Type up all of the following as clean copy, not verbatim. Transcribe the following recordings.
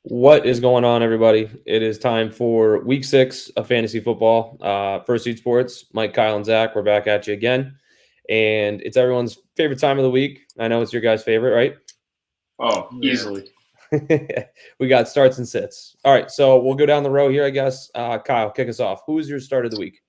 What is going on, everybody? It is time for week 6 of fantasy football. First Seed Sports, Mike, Kyle, and Zach. We're back at you again. And it's everyone's favorite time of the week. I know it's your guys' favorite, right? Oh, easily. We got starts and sits. All right, so we'll go down the row here, I guess. Kyle, kick us off. Who's your start of the week?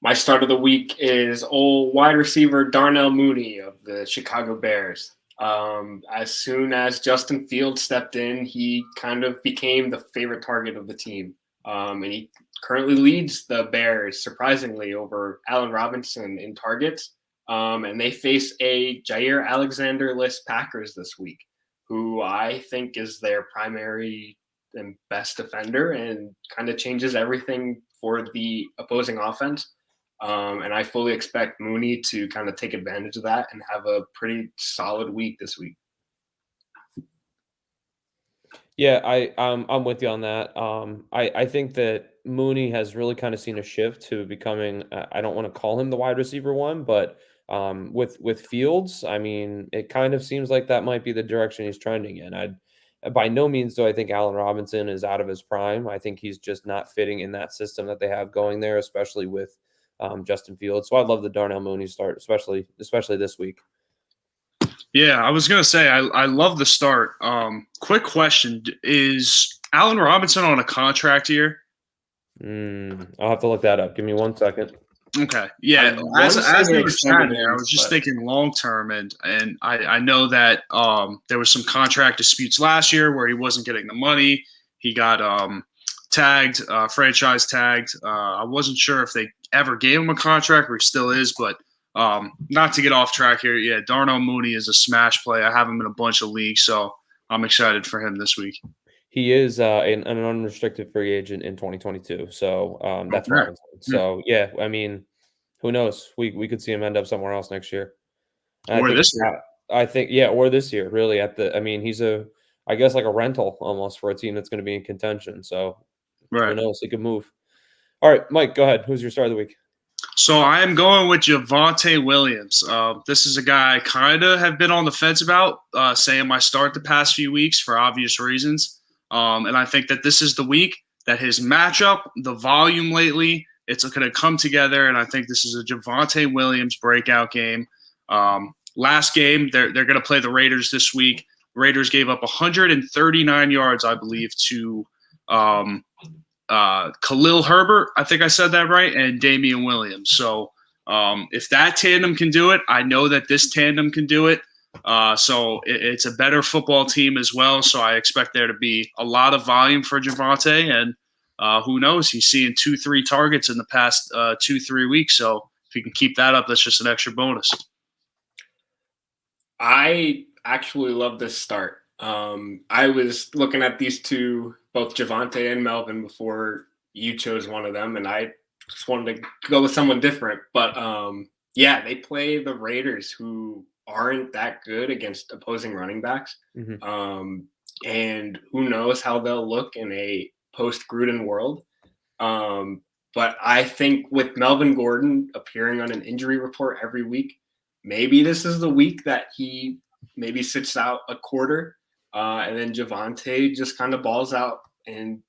My start of the week is old wide receiver Darnell Mooney of the Chicago Bears. As soon as Justin Fields stepped in, he kind of became the favorite target of the team. And he currently leads the Bears, surprisingly, over Allen Robinson in targets. And they face a Jair Alexander-less Packers this week, who I think is their primary and best defender and kind of changes everything for the opposing offense. And I fully expect Mooney to kind of take advantage of that and have a pretty solid week this week. Yeah, I'm with you on that. I think that Mooney has really kind of seen a shift to becoming. I don't want to call him the wide receiver one, but with Fields, I mean, it kind of seems like that might be the direction he's trending in. By no means do I think Allen Robinson is out of his prime. I think he's just not fitting in that system that they have going there, especially with Justin Fields. So I love the Darnell Mooney start, especially this week. Yeah, I was going to say, I love the start. Quick question. Is Allen Robinson on a contract here? I'll have to look that up. Give me 1 second. Okay. Yeah, as we were chatting there, I was just thinking long-term, and I know that there was some contract disputes last year where he wasn't getting the money. He got tagged, franchise tagged. I wasn't sure if they ever gave him a contract or he still is, but not to get off track here. Yeah, Darnell Mooney is a smash play. I have him in a bunch of leagues, so I'm excited for him this week. He is an unrestricted free agent in 2022, so that's right. So yeah, I mean, who knows? We could see him end up somewhere else next year. Or this year. I think, yeah, or this year. Really, I mean, he's I guess like a rental almost for a team that's going to be in contention. So who knows? He could move. All right, Mike, go ahead. Who's your start of the week? So I am going with Javonte Williams. This is a guy I kind of have been on the fence about, saying my start the past few weeks for obvious reasons. And I think that this is the week that his matchup, the volume lately, it's going to come together. And I think this is a Javonte Williams breakout game. Last game, they're going to play the Raiders this week. Raiders gave up 139 yards, I believe, to Khalil Herbert, I think I said that right, and Damian Williams. So if that tandem can do it, I know that this tandem can do it. So it's a better football team as well. So I expect there to be a lot of volume for Javonte, and who knows? He's seeing 2-3 targets in the past 2-3 weeks. So if he can keep that up, that's just an extra bonus. I actually love this start. I was looking at these two, both Javonte and Melvin, before you chose one of them, and I just wanted to go with someone different. But yeah, they play the Raiders, who aren't that good against opposing running backs. Mm-hmm. And who knows how they'll look in a post-Gruden world. But I think with Melvin Gordon appearing on an injury report every week, maybe this is the week that he maybe sits out a quarter, and then Javonte just kind of balls out and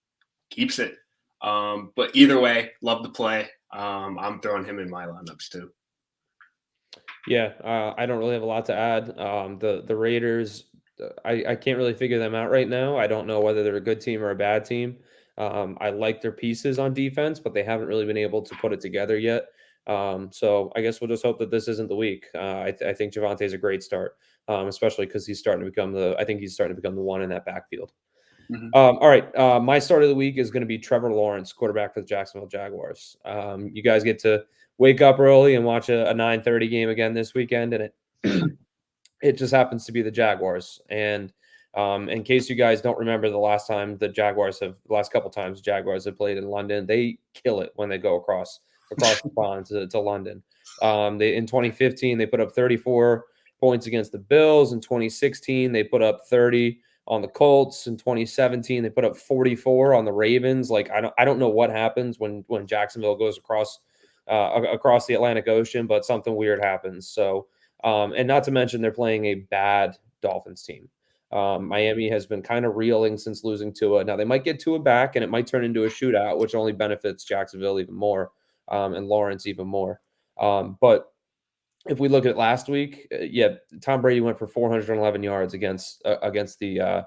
keeps it. But either way, love the play. I'm throwing him in my lineups too. Yeah, I don't really have a lot to add. The Raiders, I can't really figure them out right now. I don't know whether they're a good team or a bad team. I like their pieces on defense, but they haven't really been able to put it together yet. So I guess we'll just hope that this isn't the week. I think Javonte is a great start, especially because he's starting to become the one in that backfield. Mm-hmm. All right, my start of the week is going to be Trevor Lawrence, quarterback for the Jacksonville Jaguars. You guys get to wake up early and watch a 9:30 game again this weekend, and it just happens to be the Jaguars. And in case you guys don't remember, the last couple times Jaguars have played in London, they kill it when they go across the pond to London. In 2015, they put up 34 points against the Bills. In 2016, they put up 30 on the Colts. In 2017, they put up 44 on the Ravens. Like I don't know what happens when Jacksonville goes across the Atlantic Ocean, but something weird happens. So, and not to mention they're playing a bad Dolphins team. Miami has been kind of reeling since losing Tua. Now they might get Tua back, and it might turn into a shootout, which only benefits Jacksonville even more, and Lawrence even more. But if we look at last week, yeah, Tom Brady went for 411 yards against the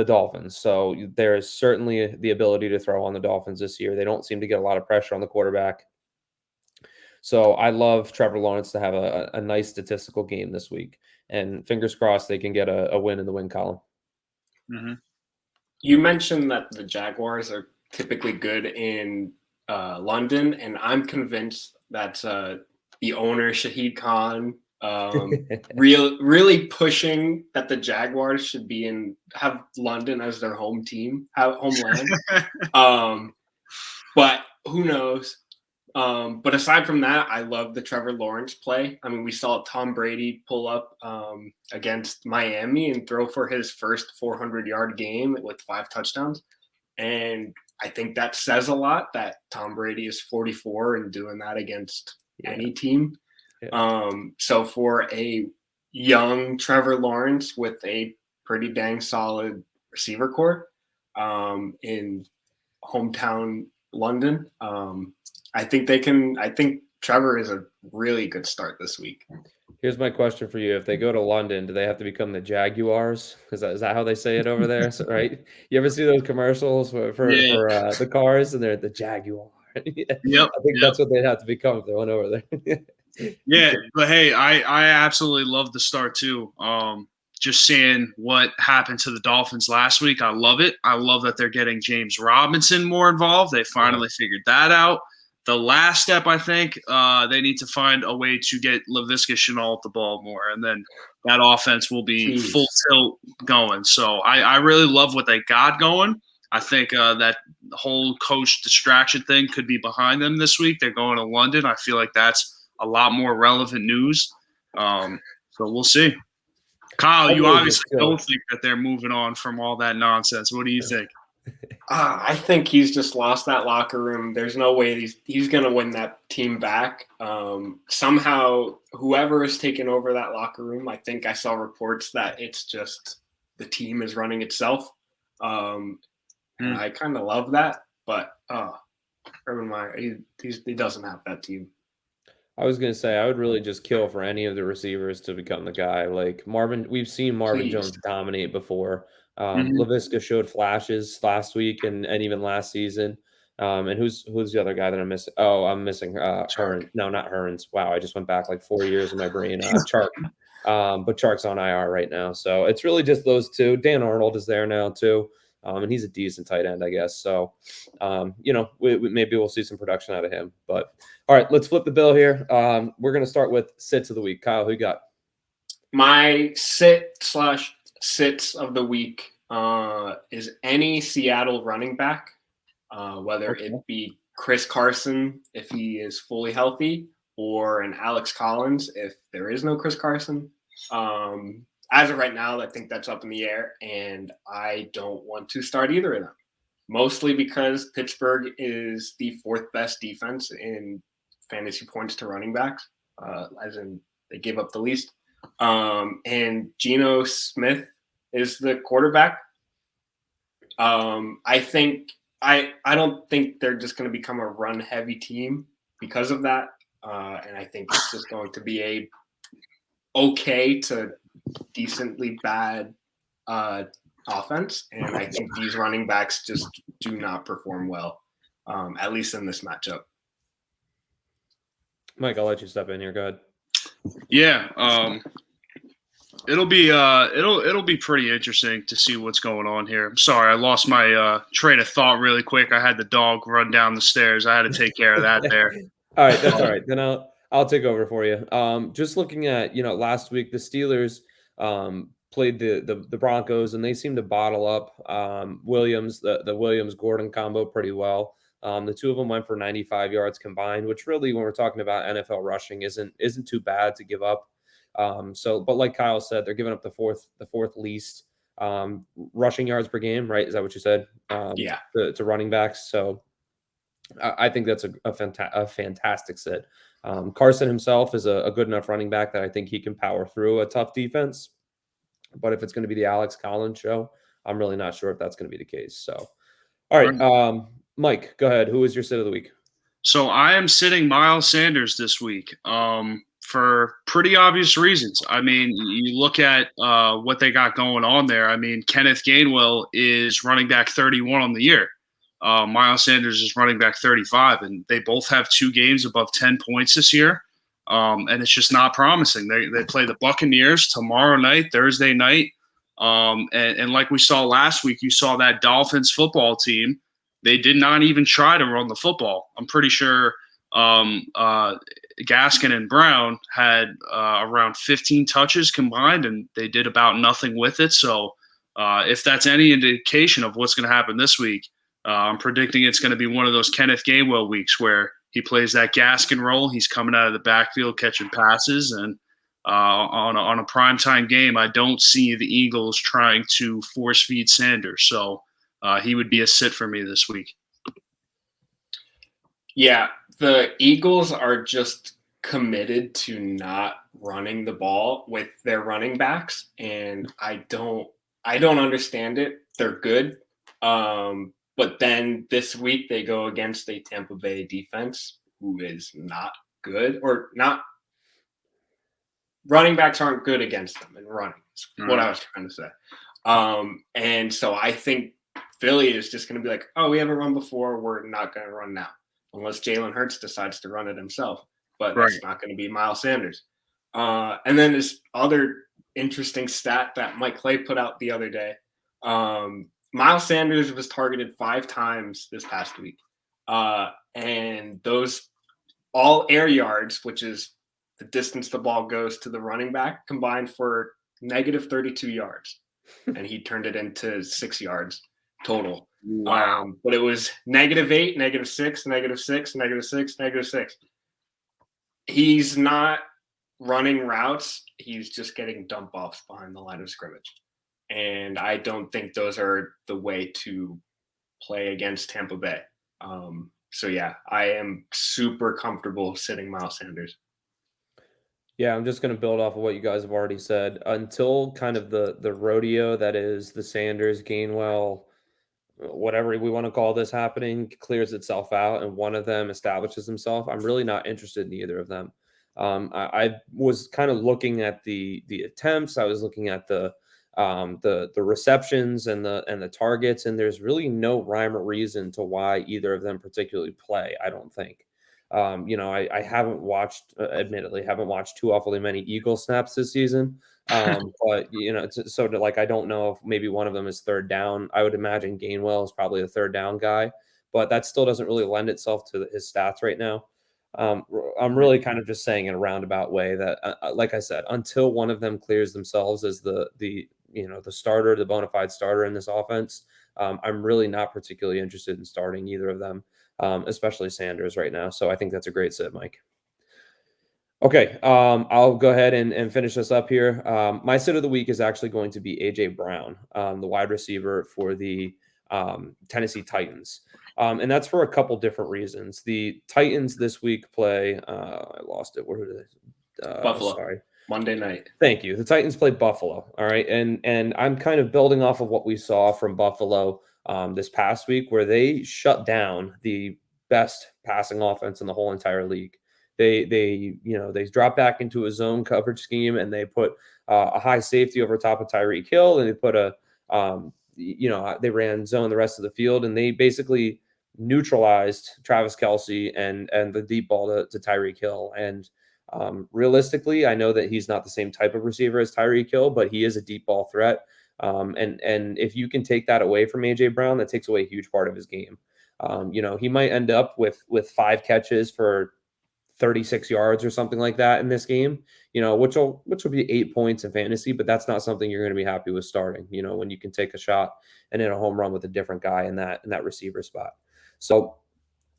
Dolphins. So there is certainly the ability to throw on the Dolphins this year. They don't seem to get a lot of pressure on the quarterback. So I love Trevor Lawrence to have a nice statistical game this week, and fingers crossed they can get a win in the win column. Mm-hmm. You mentioned that the Jaguars are typically good in London, and I'm convinced that the owner Shahid Khan really pushing that the Jaguars should have London as their home team, homeland. But who knows? But aside from that, I love the Trevor Lawrence play. I mean, we saw Tom Brady pull up against Miami and throw for his first 400-yard game with 5 touchdowns. And I think that says a lot that Tom Brady is 44 and doing that against any team. Yeah. So for a young Trevor Lawrence with a pretty dang solid receiver core in hometown London, I think Trevor is a really good start this week. Here's my question for you. If they go to London, do they have to become the Jaguars? Is that how they say it over there? So, right? You ever see those commercials for the cars and they're the Jaguar? Yep. I think that's what they'd have to become if they went over there. Yeah, but hey, I absolutely love the start too. Just seeing what happened to the Dolphins last week, I love it. I love that they're getting James Robinson more involved. They finally figured that out. The last step, I think, they need to find a way to get Laviska Shenault the ball more, and then that offense will be full tilt going. So I really love what they got going. I think that whole coach distraction thing could be behind them this week. They're going to London. I feel like that's a lot more relevant news. So we'll see. Kyle, you obviously don't think that they're moving on from all that nonsense. What do you think? I think he's just lost that locker room. There's no way he's going to win that team back. Somehow, whoever is taking over that locker room, I think I saw reports that it's just the team is running itself. And I kind of love that. But Urban Meyer, he doesn't have that team. I was going to say, I would really just kill for any of the receivers to become the guy. Like we've seen Marvin Jones dominate before. Laviska showed flashes last week and even last season. And who's the other guy that I'm missing? Oh, I'm missing Hearn. No, not Hearns. Wow, I just went back like 4 years in my brain. Chark. But Chark's on IR right now. So it's really just those two. Dan Arnold is there now too. And he's a decent tight end, I guess. So, maybe we'll see some production out of him. But all right, let's flip the bill here. We're going to start with sits of the week. Kyle, who you got? My sits of the week is any Seattle running back, whether it be Chris Carson if he is fully healthy, or an Alex Collins if there is no Chris Carson. As of right now, I think that's up in the air, and I don't want to start either of them. Mostly because Pittsburgh is the 4th best defense in fantasy points to running backs, as in they gave up the least. And Geno Smith is the quarterback. I don't think they're just going to become a run-heavy team because of that. And I think it's just going to be a okay to decently bad offense, and I think these running backs just do not perform well, at least in this matchup. Mike, I'll let you step in here. Go ahead. Yeah, it'll be pretty interesting to see what's going on here. I'm sorry, I lost my train of thought really quick. I had the dog run down the stairs. I had to take care of that there. All right, that's all right. Then I'll take over for you. Just looking at last week, the Steelers played the Broncos, and they seemed to bottle up the Williams-Gordon combo pretty well. The two of them went for 95 yards combined, which really, when we're talking about NFL rushing, isn't too bad to give up. But like Kyle said, they're giving up the fourth least rushing yards per game, right? Is that what you said? Yeah. To running backs. So I think that's a fantastic sit. Carson himself is a good enough running back that I think he can power through a tough defense. But if it's going to be the Alex Collins show, I'm really not sure if that's going to be the case. So, all right, Mike, go ahead. Who is your sit of the week? So I am sitting Miles Sanders this week for pretty obvious reasons. I mean, you look at what they got going on there. I mean, Kenneth Gainwell is running back 31 on the year. Miles Sanders is running back 35, and they both have 2 games above 10 points this year. And it's just not promising. They play the Buccaneers tomorrow night, Thursday night. And like we saw last week, you saw that Dolphins football team. They did not even try to run the football. I'm pretty sure Gaskin and Brown had around 15 touches combined, and they did about nothing with it. So if that's any indication of what's going to happen this week, I'm predicting it's going to be one of those Kenneth Gainwell weeks where he plays that Gaskin role. He's coming out of the backfield catching passes, and on a primetime game, I don't see the Eagles trying to force feed Sanders. So he would be a sit for me this week. Yeah, the Eagles are just committed to not running the ball with their running backs, and I don't understand it. They're good, but then this week they go against a Tampa Bay defense who is not good, or not. Running backs aren't good against them in running. Is what I was trying to say. And so I think Philly is just going to be like, oh, we haven't run before. We're not going to run now. Unless Jalen Hurts decides to run it himself. But that's not going to be Miles Sanders. And then this other interesting stat that Mike Clay put out the other day. Miles Sanders was targeted 5 times this past week. And those all air yards, which is the distance the ball goes to the running back, combined for negative 32 yards. And he turned it into 6 yards total. Wow. But it was -8, -6, -6, -6, -6. He's not running routes. He's just getting dump offs behind the line of scrimmage. And I don't think those are the way to play against Tampa Bay. So, yeah, I am super comfortable sitting Miles Sanders. Yeah, I'm just going to build off of what you guys have already said. Until kind of the rodeo that is the Sanders, Gainwell, whatever we want to call this happening, clears itself out and one of them establishes himself, I'm really not interested in either of them. I was kind of looking at the attempts. I was looking at the receptions and the targets, and there's really no rhyme or reason to why either of them particularly play, I don't think. I haven't watched, admittedly, haven't watched too awfully many Eagle snaps this season. But I don't know if maybe one of them is third down. I would imagine Gainwell is probably a third down guy, but that still doesn't really lend itself to his stats right now. I'm really kind of just saying in a roundabout way that, like I said, until one of them clears themselves as the starter, the bona fide starter in this offense, I'm really not particularly interested in starting either of them. Especially Sanders right now. So I think that's a great sit, Mike. Okay, I'll go ahead and finish this up here. My sit of the week is actually going to be A.J. Brown, the wide receiver for the Tennessee Titans. And that's for a couple different reasons. The Titans this week play, I lost it. Where did it? Buffalo. Sorry. Monday night. Thank you. The Titans play Buffalo. All right. And I'm kind of building off of what we saw from Buffalo this past week, where they shut down the best passing offense in the whole entire league. They drop back into a zone coverage scheme, and they put a high safety over top of Tyreek Hill, and they put they ran zone the rest of the field, and they basically neutralized Travis Kelce and the deep ball to Tyreek Hill. And realistically, I know that he's not the same type of receiver as Tyreek Hill, but he is a deep ball threat. And if you can take that away from AJ Brown, that takes away a huge part of his game. He might end up with 5 catches for 36 yards or something like that in this game, which will be 8 points in fantasy, but that's not something you're going to be happy with starting, when you can take a shot and hit a home run with a different guy in that receiver spot. So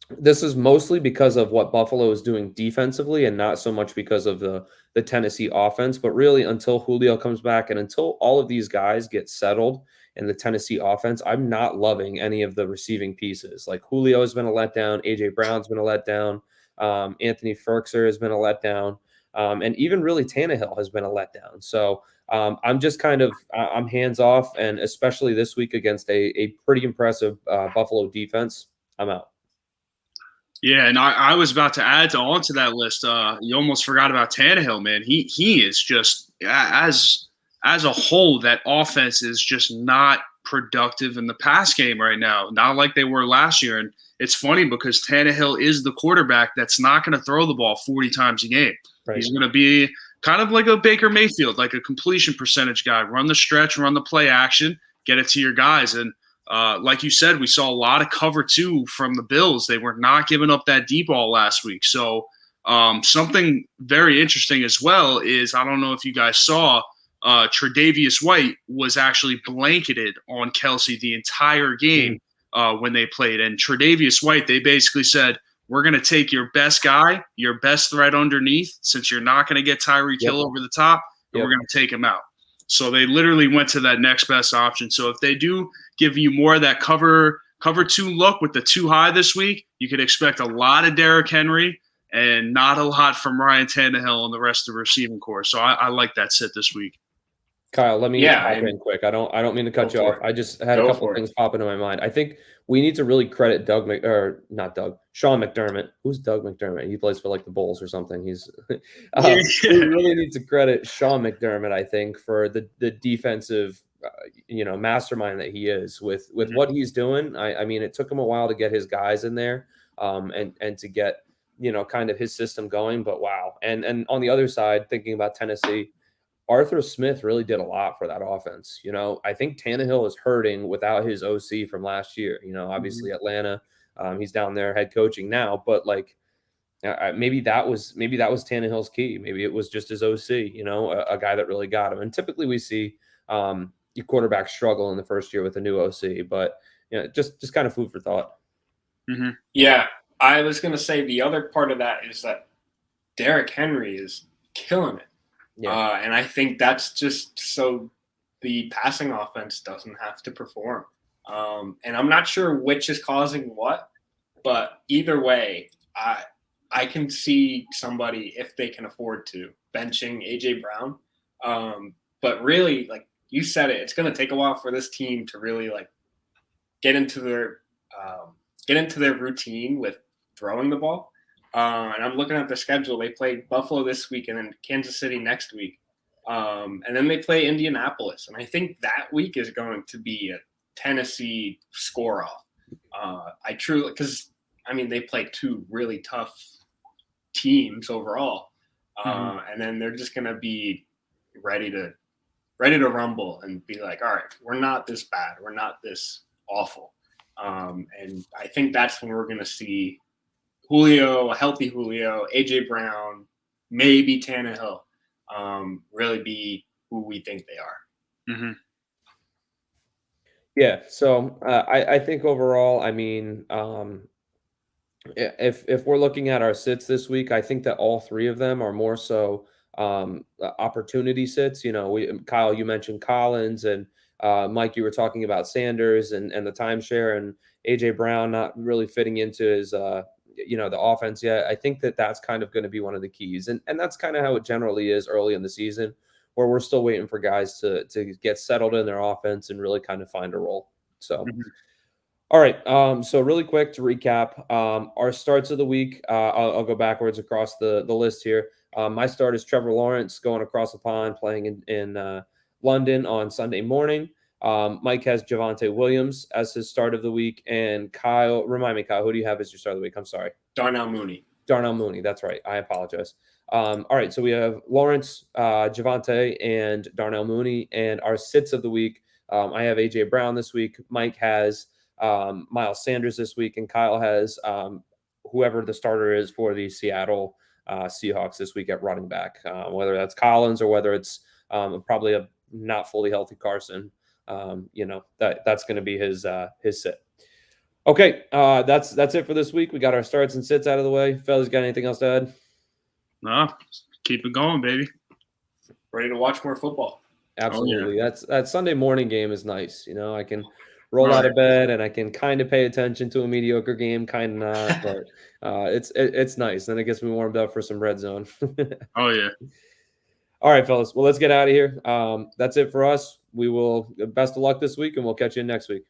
This is mostly because of what Buffalo is doing defensively and not so much because of the Tennessee offense, but really until Julio comes back and until all of these guys get settled in the Tennessee offense, I'm not loving any of the receiving pieces. Like Julio has been a letdown, AJ Brown's been a letdown, Anthony Ferkser has been a letdown, and even really Tannehill has been a letdown. So I'm just kind of I'm hands off, and especially this week against a pretty impressive Buffalo defense, I'm out. Yeah, and I was about to add onto that list. You almost forgot about Tannehill, man. He is just as a whole, that offense is just not productive in the pass game right now. Not like they were last year. And it's funny because Tannehill is the quarterback that's not going to throw the ball 40 times a game. Right. He's going to be kind of like a Baker Mayfield, like a completion percentage guy. Run the stretch, run the play action, get it to your guys. And like you said, we saw a lot of cover two from the Bills. They were not giving up that deep ball last week. So something very interesting as well is, I don't know if you guys saw, Tre'Davious White was actually blanketed on Kelsey the entire game when they played. And Tre'Davious White, they basically said, we're going to take your best guy, your best threat underneath, since you're not going to get Tyreek Hill over the top, and we're going to take him out. So they literally went to that next best option. So if they do give you more of that cover two look with the too high this week, you could expect a lot of Derrick Henry and not a lot from Ryan Tannehill and the rest of the receiving corps. So I like that sit this week. Kyle, let me hop in quick. I don't mean to cut you off. I just had a couple things pop into my mind. I think we need to really credit Sean McDermott. Who's Doug McDermott? He plays for like the Bulls or something. He's we really need to credit Sean McDermott, I think, for the defensive mastermind that he is with what he's doing. I mean, it took him a while to get his guys in there and to get kind of his system going, but wow. And on the other side, thinking about Tennessee, Arthur Smith really did a lot for that offense. I think Tannehill is hurting without his OC from last year. Obviously Atlanta, he's down there head coaching now, but like maybe that was Tannehill's key. Maybe it was just his OC. A guy that really got him. And typically we see your quarterback struggle in the first year with a new OC, but just kind of food for thought. Mm-hmm. Yeah, I was going to say the other part of that is that Derrick Henry is killing it. Yeah. And I think that's just so the passing offense doesn't have to perform. And I'm not sure which is causing what, but either way, I can see somebody, if they can afford to, benching AJ Brown. But really, like you said it's going to take a while for this team to really like get into their routine with throwing the ball. And I'm looking at the schedule. They play Buffalo this week and then Kansas City next week. And then they play Indianapolis. And I think that week is going to be a Tennessee score-off. Because they play two really tough teams overall. And then they're just going to be ready to rumble and be like, all right, we're not this bad. We're not this awful. And I think that's when we're going to see Julio, a healthy Julio, AJ Brown, maybe Tannehill, really be who we think they are. Mm-hmm. Yeah. So I think overall, if we're looking at our sits this week, I think that all three of them are more so opportunity sits. Kyle, you mentioned Collins, and Mike, you were talking about Sanders and the timeshare, and AJ Brown not really fitting into his the offense yet. I think that that's kind of going to be one of the keys. And that's kind of how it generally is early in the season, where we're still waiting for guys to get settled in their offense and really kind of find a role. So, all right. So really quick to recap, our starts of the week, I'll go backwards across the list here. My start is Trevor Lawrence going across the pond, playing in London on Sunday morning. Mike has Javonte Williams as his start of the week. And Kyle, remind me, Kyle, who do you have as your start of the week? I'm sorry. Darnell Mooney. That's right. I apologize. All right. So we have Lawrence, Javonte, and Darnell Mooney. And our sits of the week, I have AJ Brown this week. Mike has Miles Sanders this week. And Kyle has whoever the starter is for the Seattle Seahawks this week at running back, whether that's Collins or whether it's probably a not fully healthy Carson. That's going to be his sit. Okay, that's it for this week. We got our starts and sits out of the way. Fellas, got anything else to add? No, keep it going, baby. Ready to watch more football. Absolutely. That Sunday morning game is nice. I can roll out of bed and I can kind of pay attention to a mediocre game, kind of not, but it's nice. Then it gets me warmed up for some red zone. Oh yeah. All right, fellas. Well, let's get out of here. That's it for us. We will best of luck this week, and we'll catch you next week.